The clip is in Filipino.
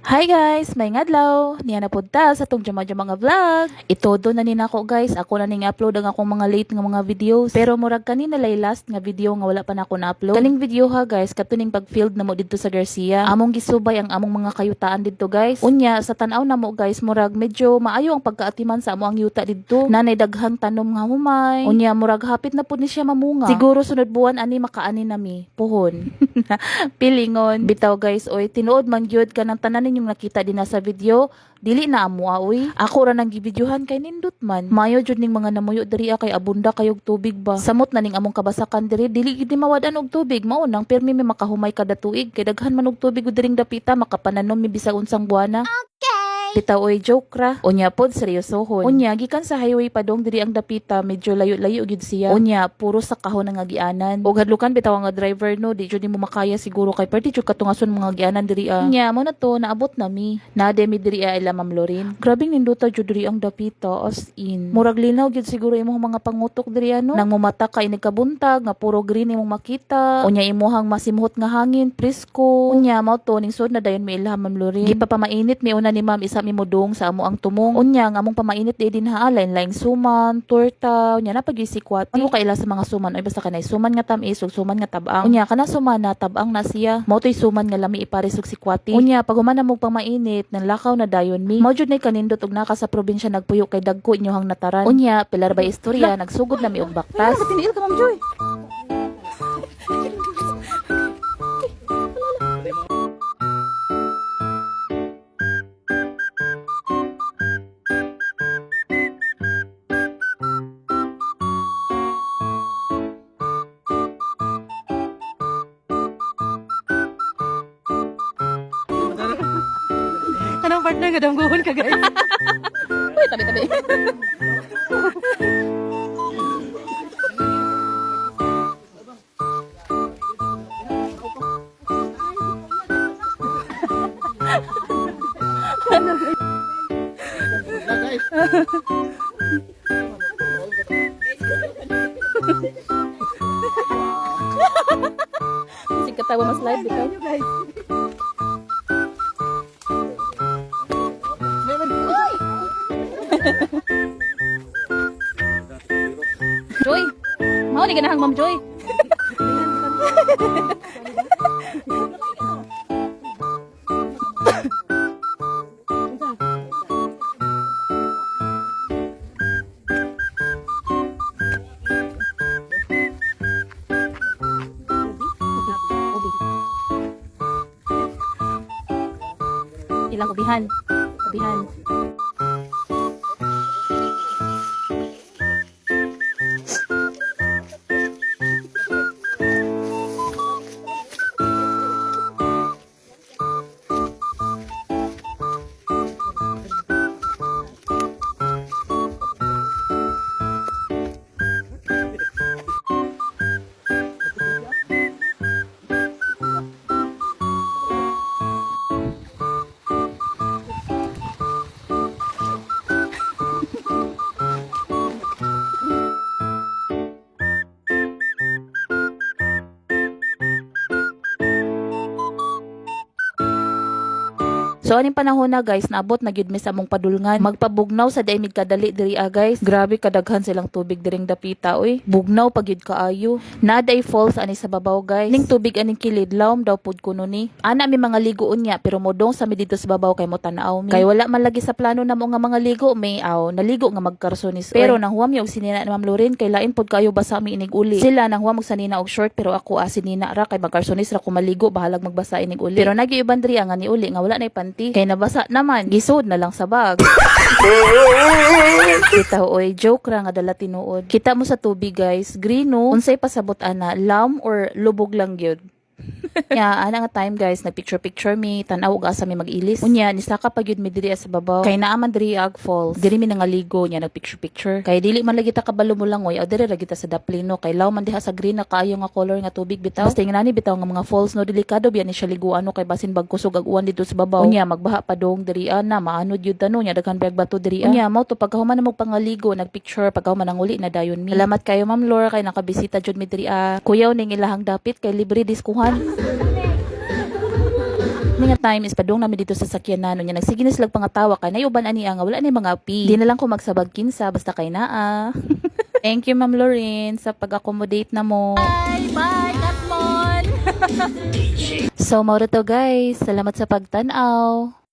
Hi guys! May ngadlaw! Niya na punta sa tong jama-jama nga vlog. Itodo na nako guys. Ako na ning upload ang akong mga late nga mga videos. Pero murag kanina lay last nga video nga wala pa na ako na-upload. Kaning video ha guys, katuning pag-field na mo dito sa Garcia. Among gisubay ang among mga kayutaan dito guys. Unya, sa tanaw na mo guys, murag medyo maayo ang pagkaatiman sa amo ang yuta dito. Nanay daghang tanom nga humay. Unya, murag hapit na pud ni siya mamunga. Siguro sunod buwan ani makaani nami. Puhon. Pilingon. Bitaw guys, oy, tinuod man gyud ka ng tanan yung nakita din sa video, dili na amo aoy. Ako ra nang gibidyohan kay nindot man. Mayo jud ning mga namuyo diri kay abunda kayog tubig ba. Samot na ning among kabasakan diri, dili gid mawadan og tubig. Mao nang permi mi makahumay kada tuig kay daghan man og tubig diring dapita makapananom mi bisag unsang buwana. Bitaw oy, joke ra. Unya pod seryosohon. Unya gikan sa highway padong diri ang dapita, medyo layo-layo gid siya. Unya puro sa kahon nga gianan. Og hadlukan bitaw nga driver no, di jud nimo makaya siguro kay perti jud katungason mga gianan diri Unya mo na to naabot nami. Nade mi diri ila Ma'am Lorin. Grabing ninduta jud diri ang dapita as in. Murag linaw gid siguro imong mga pangutok diri ano. Nang mumata ka ini kabuntag nga puro green imong makita. Unya imuhang masimhot nga hangin, presko. Unya mao to ning sud na dayon mi ila Ma'am Lorin. Gipa pamainit mi una ni Ma'am isa mi mudong sa amo ang tumong. Unya nga among pamainit din ha, lain-laing suman, torta, unya napagyi si kwati. Ano kaila sa mga suman oy basta kanay suman nga tamis ug suman nga tabang. Unya kana suman na tabang na siya. Mao toy suman nga lami ipares og si kwati. Unya pag human mo pamainit nang lakaw na dayon mi. Mao jud nay kanindot og naka sa probinsya nagpuyo kay dagko inyohang nataran. Unya pilar ba istorya nagsugod na mi og baktas. Tiniil ka Ma'am Joy. Anong partner nga damguhon ka guys? Uy, tabi-tabi. Sige katawa mas live bitaw. Joy, mau ni ganahang Ma'am Joy. Ilang ubihan? Ubihan. So aning panahon na guys, naabot na gyud mi sa among padulngan. Magpabugnaw sa daymig kadali diri guys. Grabe kadaghan silang tubig diring dapita oy. Bugnaw pag gyud kaayo. Naday falls ani sa babaw guys. Ning tubig aning kilid lawom daw pud kuno ni. Ana mi mga ligoon niya pero modong sa mi dito sa babaw kay mo tan-aw mi. Kay wala man lagi sa plano namo nga mga ligo may naligo nga magkarsonis. Pero nang huwam mi og sinina ni Ma'am Lorin kay lain pud kayo basa mi inig uli. Sila nang huwam og sanina og short pero ako sinina ra kay magkarsonis ra ko maligo bahalag magbasa inig uli. Pero nagyuban diri nga ni uli nga wala nay panty. Kay nabasa naman, gisod na lang sa bag. Kita oy, joke ra nga dala tinuod. Kita mo sa tubig guys, green no. Unsay pasabot ana, lam or lubog lang gyud. Ya, ana nga time guys, nagpicture mi, tanaw og asa mi mag-ilis. Unya, nisaka pa gyud mi diri sa babaw. Kay naaman diri ag falls. Diri mi nangaligo nya nagpicture. Kay dili man lagi ta kabalo mo lang oy, diri ra kita sa daplino kay law man diha sa green na kaayo nga color nga tubig bitaw. Basta ingani bitaw nga mga falls no delikado biya ni siya liguan no kay basin bag kusog ag uwan dito sa babaw. Unya, magbaha pa dong diri na maanod yun tano nya daghan bag bato diri. Unya, mao to pagkahuman na mo pangaligo, nagpicture pagkahuman nang uli na dayon mi. Salamat kayo Ma'am Laura kay nakabisita jud mi diri. Kuyaw ning ilahang dapit kay libre diskuhan. Kini nga time is padung namin dito sa sakyanan nya nagsige na sila pangatawa kay nayuban ani nga wala ni mga api. Di na lang ko magsabag kinsa basta kay naa. Thank you Ma'am Lorraine sa pag-accommodate na mo. Bye, Katmon! So, mao to guys. Salamat sa pagtanaw.